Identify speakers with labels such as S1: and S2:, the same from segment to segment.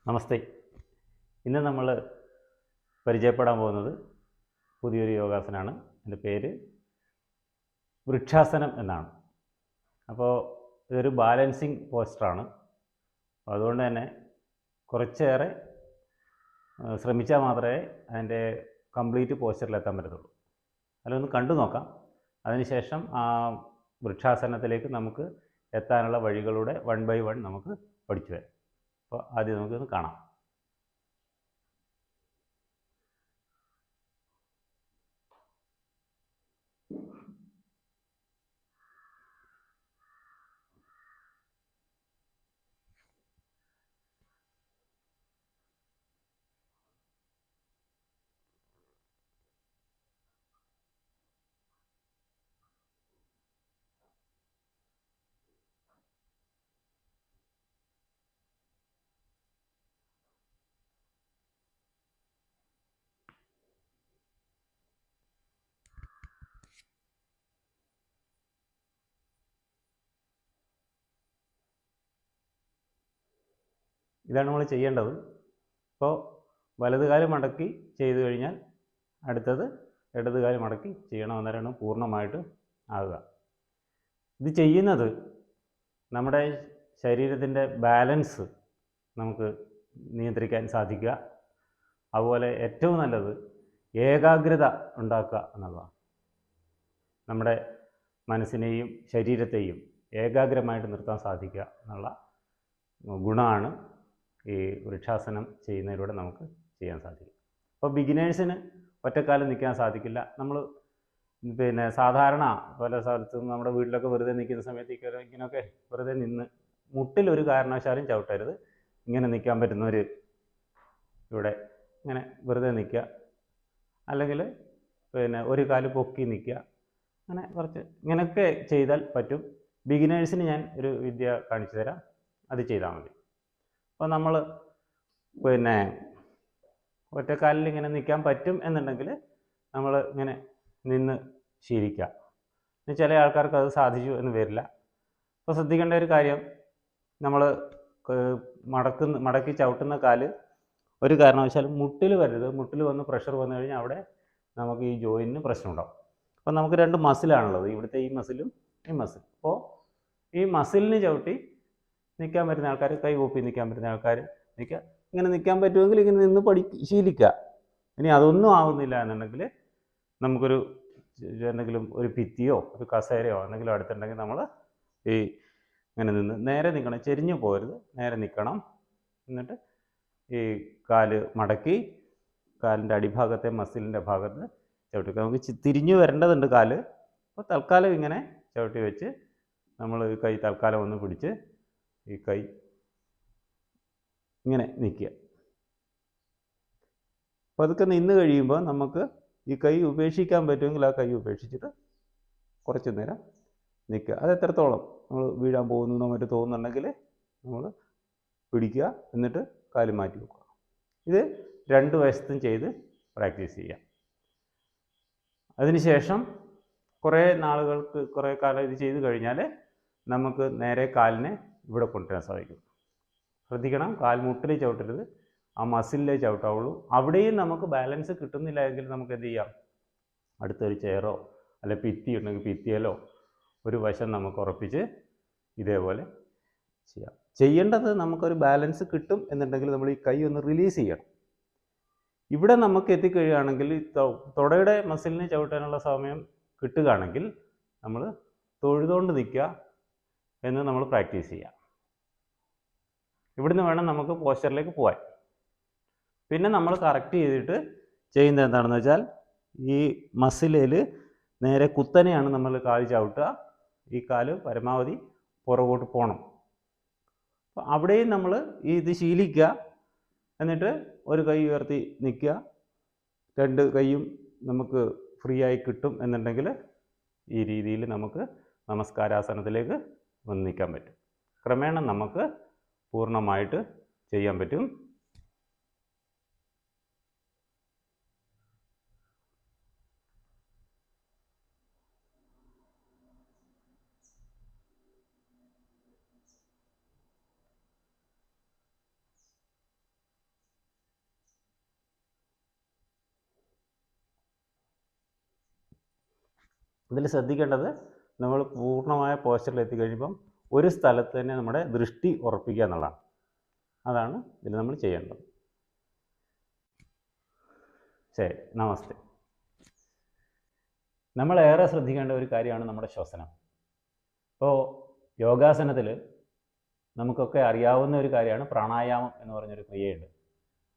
S1: നമസ്തേ. ഇന്ന് നമ്മൾ പരിചയപ്പെടാൻ പോകുന്നത് പുതിയൊരു യോഗാസനമാണ്. എൻ്റെ പേര് വൃക്ഷാസനം എന്നാണ്. അപ്പോൾ ഇതൊരു ബാലൻസിങ് പോസ്റ്ററാണ്. അതുകൊണ്ട് തന്നെ കുറച്ചേറെ ശ്രമിച്ചാൽ മാത്രമേ അതിൻ്റെ കംപ്ലീറ്റ് പോസ്റ്ററിലെത്താൻ പറ്റത്തുള്ളൂ. അതിലൊന്ന് കണ്ടു നോക്കാം. അതിനുശേഷം ആ വൃക്ഷാസനത്തിലേക്ക് നമുക്ക് എത്താനുള്ള വഴികളുടെ 1 by 1 നമുക്ക് പഠിച്ചു വരാം. അപ്പോൾ ആദ്യം നമുക്കൊന്ന് കാണാം. ഇതാണ് നമ്മൾ ചെയ്യേണ്ടത്. ഇപ്പോൾ വലതുകാല് മടക്കി ചെയ്തു കഴിഞ്ഞാൽ അടുത്തത് ഇടതുകാല് മടക്കി ചെയ്യണം. അന്നേരമാണ് പൂർണ്ണമായിട്ട് ആകുക. ഇത് ചെയ്യുന്നത് നമ്മുടെ ശരീരത്തിൻ്റെ ബാലൻസ് നമുക്ക് നിയന്ത്രിക്കാൻ സാധിക്കുക. അതുപോലെ ഏറ്റവും നല്ലത് ഏകാഗ്രത ഉണ്ടാക്കുക എന്നുള്ളതാണ്. നമ്മുടെ മനസ്സിനെയും ശരീരത്തെയും ഏകാഗ്രമായിട്ട് നിർത്താൻ സാധിക്കുക എന്നുള്ള ഗുണമാണ് ഈ വൃക്ഷാസനം ചെയ്യുന്നതിലൂടെ നമുക്ക് ചെയ്യാൻ സാധിക്കും. അപ്പോൾ ബിഗിനേഴ്സിന് ഒറ്റക്കാലം നിൽക്കാൻ സാധിക്കില്ല. നമ്മൾ സാധാരണ പല സ്ഥലത്തും നമ്മുടെ വീട്ടിലൊക്കെ വെറുതെ നിൽക്കുന്ന സമയത്ത് ഇങ്ങനെയൊക്കെ വെറുതെ നിന്ന് മുട്ടിലൊരു കാരണവശാലും ചവിട്ടരുത്. ഇങ്ങനെ നിൽക്കാൻ പറ്റുന്നവർ ഇവിടെ ഇങ്ങനെ വെറുതെ നിൽക്കുക, അല്ലെങ്കിൽ ഒരു കാല് പൊക്കി നിൽക്കുക, അങ്ങനെ കുറച്ച് ഇങ്ങനെയൊക്കെ ചെയ്താൽ പറ്റും. ബിഗിനേഴ്സിന് ഞാൻ ഒരു വിദ്യ കാണിച്ചു തരാം, അത് ചെയ്താൽ മതി. അപ്പോൾ നമ്മൾ ഒറ്റക്കാലിൽ ഇങ്ങനെ നിൽക്കാൻ പറ്റും എന്നുണ്ടെങ്കിൽ നമ്മൾ ഇങ്ങനെ നിന്ന് ശീലിക്കുക. ചില ആൾക്കാർക്ക് അത് സാധിച്ചു എന്ന് വരില്ല. അപ്പോൾ ശ്രദ്ധിക്കേണ്ട ഒരു കാര്യം, നമ്മൾ മടക്കി ചവിട്ടുന്ന കാല് ഒരു കാരണവശാലും മുട്ടിൽ വരരുത്. മുട്ടിൽ വന്ന് പ്രഷർ വന്നു കഴിഞ്ഞാൽ അവിടെ നമുക്ക് ഈ ജോയിൻറ്റിന് പ്രശ്നമുണ്ടാവും. അപ്പോൾ നമുക്ക് 2 മസിലാണുള്ളത്, ഇവിടുത്തെ ഈ മസിലും ഈ മസിൽ. അപ്പോൾ ഈ മസിലിന് ചവിട്ടി നിൽക്കാൻ പറ്റുന്ന ആൾക്കാർ, കൈ കൂപ്പി നിൽക്കാൻ പറ്റുന്ന ആൾക്കാർ നിൽക്കുക. ഇങ്ങനെ നിൽക്കാൻ പറ്റുമെങ്കിൽ ഇങ്ങനെ നിന്ന് ശീലിക്കുക. ഇനി അതൊന്നും ആവുന്നില്ല എന്നുണ്ടെങ്കിൽ നമുക്കൊരു എന്തെങ്കിലും ഒരു ഭിത്തിയോ ഒരു കസേരയോ എന്തെങ്കിലും അടുത്തുണ്ടെങ്കിൽ നമ്മൾ ഈ ഇങ്ങനെ നിന്ന് നേരെ നിൽക്കണം, ചെരിഞ്ഞു പോകരുത്, നേരെ നിൽക്കണം. എന്നിട്ട് ഈ കാല് മടക്കി കാലിൻ്റെ അടിഭാഗത്തെ മസിലിൻ്റെ ഭാഗത്ത് ചവിട്ടി നമുക്ക് തിരിഞ്ഞു വരേണ്ടതുണ്ട് കാല്. അപ്പോൾ തൽക്കാലം ഇങ്ങനെ ചവിട്ടി വെച്ച് നമ്മൾ ഈ കൈ തൽക്കാലം ഒന്ന് പിടിച്ച് ഈ കൈ ഇങ്ങനെ നിൽക്കുക. അപ്പോൾ അതൊക്കെ നിന്ന് കഴിയുമ്പോൾ നമുക്ക് ഈ കൈ ഉപേക്ഷിക്കാൻ പറ്റുമെങ്കിൽ ആ കൈ ഉപേക്ഷിച്ചിട്ട് കുറച്ച് നേരം നിൽക്കുക. അത് എത്രത്തോളം നമ്മൾ വീഴാൻ പോകുന്നോ മറ്റോ തോന്നുന്നുണ്ടെങ്കിൽ നമ്മൾ പിടിക്കുക, എന്നിട്ട് കാല് മാറ്റി വെക്കുക. ഇത് 2 വശത്തും ചെയ്ത് പ്രാക്ടീസ് ചെയ്യാം. അതിനുശേഷം കുറേ കാലം ഇത് ചെയ്ത് കഴിഞ്ഞാൽ നമുക്ക് നേരെ കാലിനെ ഇവിടെ കൊണ്ടുവരാൻ സാധിക്കും. ശ്രദ്ധിക്കണം, കാൽമുട്ടിൽ ചവിട്ടരുത്, ആ മസിലിലേ ചവിട്ടാവുള്ളൂ. അവിടെയും നമുക്ക് ബാലൻസ് കിട്ടുന്നില്ല എങ്കിൽ നമുക്ക് എന്ത് ചെയ്യാം, അടുത്തൊരു ചെയറോ അല്ലെ ഭിത്തി ഉണ്ടെങ്കിൽ ഭിത്തിയിലോ ഒരു വശം നമുക്ക് ഉറപ്പിച്ച് ഇതേപോലെ ചെയ്യാം. ചെയ്യേണ്ടത് നമുക്കൊരു ബാലൻസ് കിട്ടും എന്നുണ്ടെങ്കിൽ നമ്മൾ ഈ കൈ ഒന്ന് റിലീസ് ചെയ്യണം. ഇവിടെ നമുക്ക് എത്തിക്കഴിയുകയാണെങ്കിൽ തുടയുടെ മസിലിനെ ചവിട്ടാനുള്ള സമയം കിട്ടുകയാണെങ്കിൽ നമ്മൾ തൊഴുതുകൊണ്ട് നിൽക്കുക എന്ന് നമ്മൾ പ്രാക്ടീസ് ചെയ്യാം. ഇവിടുന്ന് വേണം നമുക്ക് പോസ്റ്ററിലേക്ക് പോകാൻ. പിന്നെ നമ്മൾ കറക്റ്റ് ചെയ്തിട്ട് ചെയ്യുന്നത് എന്താണെന്ന് വെച്ചാൽ, ഈ മസിലിൽ നേരെ കുത്തനെയാണ് നമ്മൾ കാല് ചവിട്ടുക. ഈ കാല് പരമാവധി പുറകോട്ട് പോകണം. അപ്പോൾ അവിടെയും നമ്മൾ ഇത് ശീലിക്കുക. എന്നിട്ട് ഒരു കൈ ഉയർത്തി നിൽക്കുക, 2 കൈയും നമുക്ക് ഫ്രീ ആയി കിട്ടും എന്നുണ്ടെങ്കിൽ ഈ രീതിയിൽ നമുക്ക് നമസ്കാരാസനത്തിലേക്ക് വന്ന് നിൽക്കാൻ പറ്റും. ക്രമേണ നമുക്ക് പൂർണ്ണമായിട്ട് ചെയ്യാൻ പറ്റും. ഇതിൽ ശ്രദ്ധിക്കേണ്ടത് നമ്മൾ പൂർണ്ണമായ പോസ്ചറിൽ എത്തിക്കഴിയുമ്പം ഒരു സ്ഥലത്ത് തന്നെ നമ്മുടെ ദൃഷ്ടി ഉറപ്പിക്കുക എന്നുള്ളതാണ്. അതാണ് ഇതിൽ നമ്മൾ ചെയ്യേണ്ടത്. ശരി, നമസ്തേ. നമ്മളേറെ ശ്രദ്ധിക്കേണ്ട ഒരു കാര്യമാണ് നമ്മുടെ ശ്വസനം. ഇപ്പോൾ യോഗാസനത്തിൽ നമുക്കൊക്കെ അറിയാവുന്ന ഒരു കാര്യമാണ് പ്രാണായാമം എന്ന് പറഞ്ഞൊരു ക്രിയയുണ്ട്.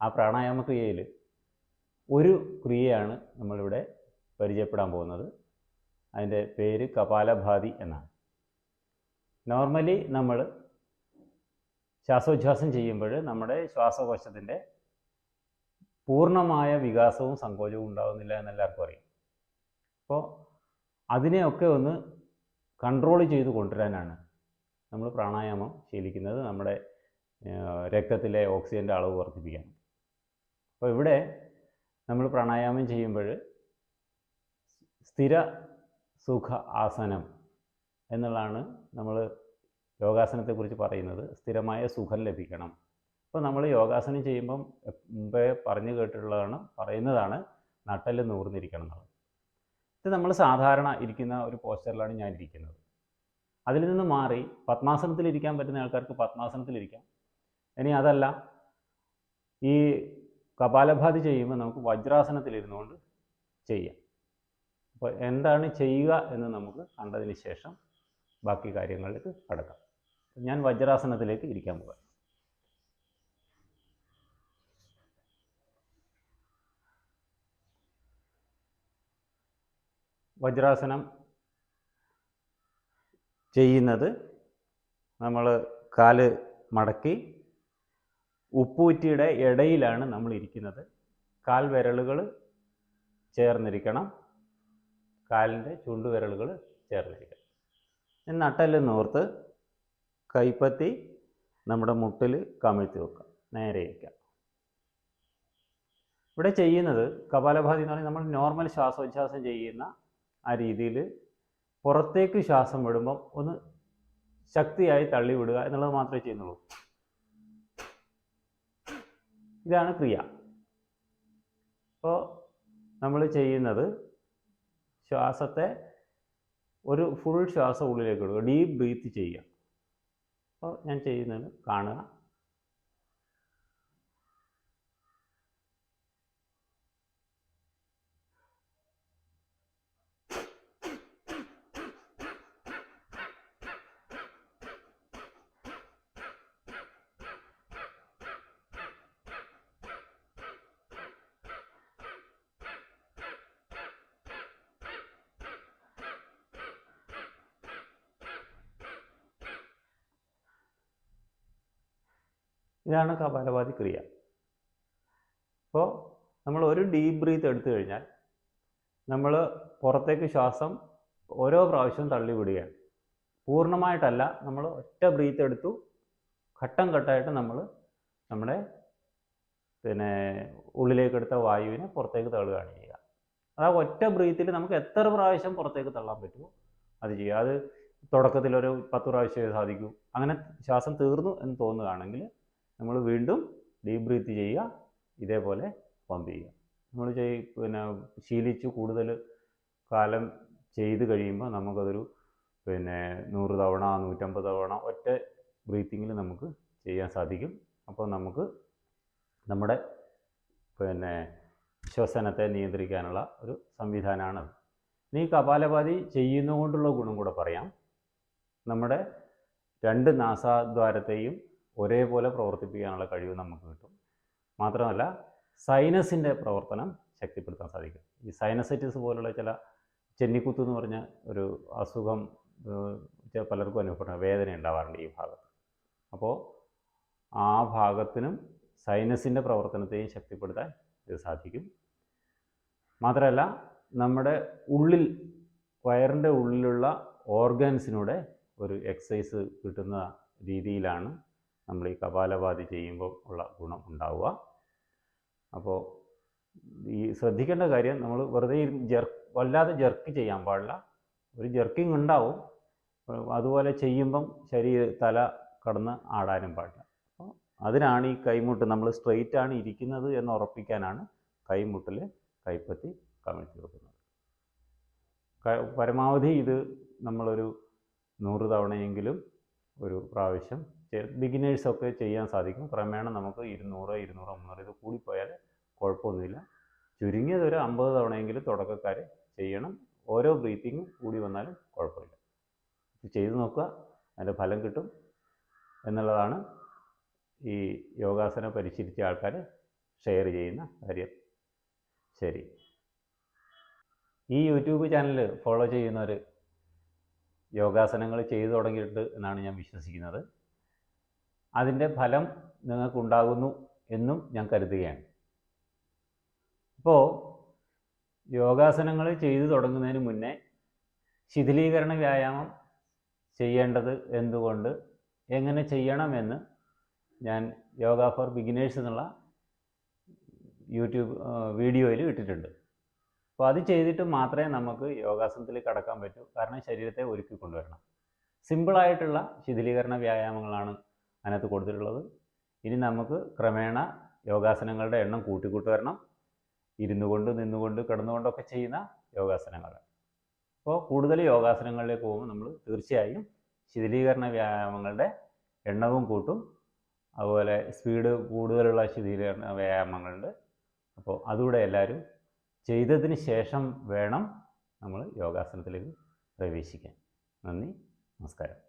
S1: ആ പ്രാണായാമ ക്രിയയിൽ ഒരു ക്രിയയാണ് നമ്മളിവിടെ പരിചയപ്പെടാൻ പോകുന്നത്. അതിൻ്റെ പേര് കപാലഭാതി എന്നാണ്. നോർമലി നമ്മൾ ശ്വാസോച്ഛ്വാസം ചെയ്യുമ്പോൾ നമ്മുടെ ശ്വാസകോശത്തിൻ്റെ പൂർണ്ണമായ വികാസവും സങ്കോചവും ഉണ്ടാകുന്നില്ല എന്നെല്ലാവർക്കും അറിയാം. അപ്പോൾ അതിനെയൊക്കെ ഒന്ന് കൺട്രോൾ ചെയ്ത് കൊണ്ടുവരാനാണ് നമ്മൾ പ്രാണായാമം ശീലിക്കുന്നത്, നമ്മുടെ രക്തത്തിലെ ഓക്സിജൻ്റെ അളവ് വർദ്ധിപ്പിക്കാൻ. അപ്പോൾ ഇവിടെ നമ്മൾ പ്രാണായാമം ചെയ്യുമ്പോൾ സ്ഥിര സുഖ ആസനം എന്നുള്ളതാണ് നമ്മൾ യോഗാസനത്തെക്കുറിച്ച് പറയുന്നത്. സ്ഥിരമായ സുഖം ലഭിക്കണം. അപ്പോൾ നമ്മൾ യോഗാസനം ചെയ്യുമ്പം മുമ്പേ പറഞ്ഞു കേട്ടിട്ടുള്ളതാണ്, പറയുന്നതാണ് നട്ടെല്ല് നൂർന്നിരിക്കണം എന്നുള്ളത്. ഇത് നമ്മൾ സാധാരണ ഇരിക്കുന്ന ഒരു പോസ്ചറിലാണ് ഞാൻ ഇരിക്കുന്നത്. അതിൽ നിന്ന് മാറി പത്മാസനത്തിലിരിക്കാൻ പറ്റുന്ന ആൾക്കാർക്ക് പത്മാസനത്തിലിരിക്കാം. ഇനി അതല്ല, ഈ കപാലഭാതി ചെയ്യുമ്പോൾ നമുക്ക് വജ്രാസനത്തിലിരുന്നുകൊണ്ട് ചെയ്യാം. അപ്പോൾ എന്താണ് ചെയ്യുക എന്ന് നമുക്ക് കണ്ടതിന് ശേഷം ബാക്കി കാര്യങ്ങളിലേക്ക് കടക്കാം. ഞാൻ വജ്രാസനത്തിലേക്ക് ഇരിക്കാൻ പോകാം. വജ്രാസനം ചെയ്യുന്നത് നമ്മൾ കാല് മടക്കി ഉപ്പൂറ്റിയുടെ ഇടയിലാണ് നമ്മൾ ഇരിക്കുന്നത്. കാൽ വിരലുകൾ ചേർന്നിരിക്കണം, കാലിൻ്റെ ചുണ്ടുവിരലുകൾ ചേർന്നിരിക്കണം. നട്ടെല്ല് നോർത്ത് കൈപ്പത്തി നമ്മുടെ മുട്ടിൽ കമിഴ്ത്തി വെക്കുക, നേരെ വയ്ക്കുക. ഇവിടെ ചെയ്യുന്നത് കപാലഭാതി എന്ന് പറഞ്ഞാൽ നമ്മൾ നോർമൽ ശ്വാസോച്ഛ്വാസം ചെയ്യുന്ന ആ രീതിയിൽ പുറത്തേക്ക് ശ്വാസം വിടുമ്പം ഒന്ന് ശക്തിയായി തള്ളി വിടുക എന്നുള്ളത് മാത്രമേ ചെയ്യുന്നുള്ളൂ. ഇതാണ് ക്രിയ. അപ്പോൾ നമ്മൾ ചെയ്യുന്നത് ശ്വാസത്തെ ഒരു ഫുൾ ശ്വാസം ഉള്ളിലേക്ക് ഇടുക, ഡീപ്പ് ബ്രീത്ത് ചെയ്യുക. അപ്പോൾ ഞാൻ ചെയ്യുന്നത് കാണുക. ഇതാണ് കപാലഭാതി ക്രിയ. അപ്പോൾ നമ്മൾ ഒരു ഡീപ്പ് ബ്രീത്ത് എടുത്തു കഴിഞ്ഞാൽ നമ്മൾ പുറത്തേക്ക് ശ്വാസം ഓരോ പ്രാവശ്യവും തള്ളി വിടുകയാണ്. പൂർണ്ണമായിട്ടല്ല, നമ്മൾ ഒറ്റ ബ്രീത്ത് എടുത്തു ഘട്ടം ഘട്ടമായിട്ട് നമ്മൾ നമ്മുടെ ഉള്ളിലേക്കെടുത്ത വായുവിനെ പുറത്തേക്ക് തള്ളുകയാണ് ചെയ്യുക. ആ ഒറ്റ ബ്രീത്തിൽ നമുക്ക് എത്ര പ്രാവശ്യം പുറത്തേക്ക് തള്ളാൻ പറ്റുമോ അത് ചെയ്യുക. അത് തുടക്കത്തിലൊരു 10 പ്രാവശ്യമേ സാധിക്കൂ. അങ്ങനെ ശ്വാസം തീർന്നു എന്ന് തോന്നുകയാണെങ്കിൽ നമ്മൾ വീണ്ടും ഡീപ്പ് ബ്രീത്ത് ചെയ്യുക, ഇതേപോലെ പമ്പ് ചെയ്യുക. നമ്മൾ ശീലിച്ചു കൂടുതൽ കാലം ചെയ്ത് കഴിയുമ്പോൾ നമുക്കതൊരു 100 തവണ 150 തവണ ഒറ്റ ബ്രീത്തിങ്ങിൽ നമുക്ക് ചെയ്യാൻ സാധിക്കും. അപ്പോൾ നമുക്ക് നമ്മുടെ ശ്വസനത്തെ നിയന്ത്രിക്കാനുള്ള ഒരു സംവിധാനമാണത്. ഇനി കപാലഭാതി ചെയ്യുന്നതുകൊണ്ടുള്ള ഗുണം കൂടെ പറയാം. നമ്മുടെ 2 നാസാദ്വാരത്തെയും ഒരേപോലെ പ്രവർത്തിപ്പിക്കാനുള്ള കഴിവ് നമുക്ക് കിട്ടും. മാത്രമല്ല സൈനസിൻ്റെ പ്രവർത്തനം ശക്തിപ്പെടുത്താൻ സാധിക്കും. ഈ സൈനസൈറ്റിസ് പോലുള്ള ചില ചെന്നിക്കുത്ത് എന്ന് പറഞ്ഞ ഒരു അസുഖം പലർക്കും അനുഭവപ്പെടുന്ന വേദന ഉണ്ടാവാറുണ്ട് ഈ ഭാഗത്ത്. അപ്പോൾ ആ ഭാഗത്തിനും സൈനസിൻ്റെ പ്രവർത്തനത്തെയും ശക്തിപ്പെടുത്താൻ ഇത് സാധിക്കും. മാത്രമല്ല നമ്മുടെ ഉള്ളിൽ, വയറിൻ്റെ ഉള്ളിലുള്ള ഓർഗൻസിനൂടെ ഒരു എക്സസൈസ് കിട്ടുന്ന രീതിയിലാണ് നമ്മൾ ഈ കപാലഭാതി ചെയ്യുമ്പോൾ ഉള്ള ഗുണം ഉണ്ടാവുക. അപ്പോൾ ഈ ശ്രദ്ധിക്കേണ്ട കാര്യം, നമ്മൾ വെറുതെ വല്ലാതെ ജെർക്ക് ചെയ്യാൻ പാടില്ല. ഒരു ജെർക്കിങ് ഉണ്ടാവും, അതുപോലെ ചെയ്യുമ്പം തല കടന്ന് ആടാനും പാടില്ല. അപ്പോൾ അതിനാണ് ഈ കൈമുട്ട്, നമ്മൾ സ്ട്രെയിറ്റ് ആണ് ഇരിക്കുന്നത് എന്ന് ഉറപ്പിക്കാനാണ് കൈമുട്ടിൽ കൈപ്പത്തി കമിഴ്ത്തി വെക്കുന്നത്. പരമാവധി ഇത് നമ്മളൊരു 100 തവണയെങ്കിലും ഒരു പ്രാവശ്യം ബിഗിനേഴ്സൊക്കെ ചെയ്യാൻ സാധിക്കും. ക്രമേണ നമുക്ക് 200, 300 ഇത് കൂടിപ്പോയാൽ കുഴപ്പമൊന്നുമില്ല. ചുരുങ്ങിയത് ഒരു 50 തവണയെങ്കിലും തുടക്കക്കാർ ചെയ്യണം. ഓരോ ബ്രീത്തിങ്ങും കൂടി വന്നാലും കുഴപ്പമില്ല. ഇത് ചെയ്ത് നോക്കുക, അതിൻ്റെ ഫലം കിട്ടും എന്നുള്ളതാണ് ഈ യോഗാസനം പരിശീലിച്ച ആൾക്കാർ ഷെയർ ചെയ്യുന്ന കാര്യം. ശരി. ഈ യൂട്യൂബ് ചാനൽ ഫോളോ ചെയ്യുന്നവർ യോഗാസനങ്ങൾ ചെയ്തു തുടങ്ങിയിട്ടുണ്ട് എന്നാണ് ഞാൻ വിശ്വസിക്കുന്നത്. അതിൻ്റെ ഫലം നിങ്ങൾക്കുണ്ടാകുന്നു എന്നും ഞാൻ കരുതുകയാണ്. അപ്പോൾ യോഗാസനങ്ങൾ ചെയ്തു തുടങ്ങുന്നതിന് മുന്നേ ശിഥിലീകരണ വ്യായാമം ചെയ്യേണ്ടത് എന്തുകൊണ്ട്, എങ്ങനെ ചെയ്യണമെന്ന് ഞാൻ യോഗ ഫോർ ബിഗിനേഴ്സ് എന്നുള്ള യൂട്യൂബ് വീഡിയോയിൽ ഇട്ടിട്ടുണ്ട്. അപ്പോൾ അത് ചെയ്തിട്ട് മാത്രമേ നമുക്ക് യോഗാസനത്തിൽ കടക്കാൻ പറ്റൂ. കാരണം ശരീരത്തെ ഒരുക്കി കൊണ്ടുവരണം. സിമ്പിളായിട്ടുള്ള ശിഥിലീകരണ വ്യായാമങ്ങളാണ് അതിനകത്ത് കൊടുത്തിട്ടുള്ളത്. ഇനി നമുക്ക് ക്രമേണ യോഗാസനങ്ങളുടെ എണ്ണം കൂട്ടിക്കൊണ്ടുവരണം. ഇരുന്നു കൊണ്ട്, നിന്നുകൊണ്ട്, കിടന്നുകൊണ്ടൊക്കെ ചെയ്യുന്ന യോഗാസനങ്ങൾ. അപ്പോൾ കൂടുതൽ യോഗാസനങ്ങളിലേക്ക് പോകുമ്പോൾ നമ്മൾ തീർച്ചയായും ശിഥിലീകരണ വ്യായാമങ്ങളുടെ എണ്ണവും കൂട്ടും. അതുപോലെ സ്പീഡ് കൂടുതലുള്ള ശിഥിലീകരണ വ്യായാമങ്ങളുണ്ട്. അപ്പോൾ അതുകൂടെ എല്ലാവരും ചെയ്തതിന് ശേഷം വേണം നമ്മൾ യോഗാസനത്തിലേക്ക് പ്രവേശിക്കാൻ. നന്ദി, നമസ്കാരം.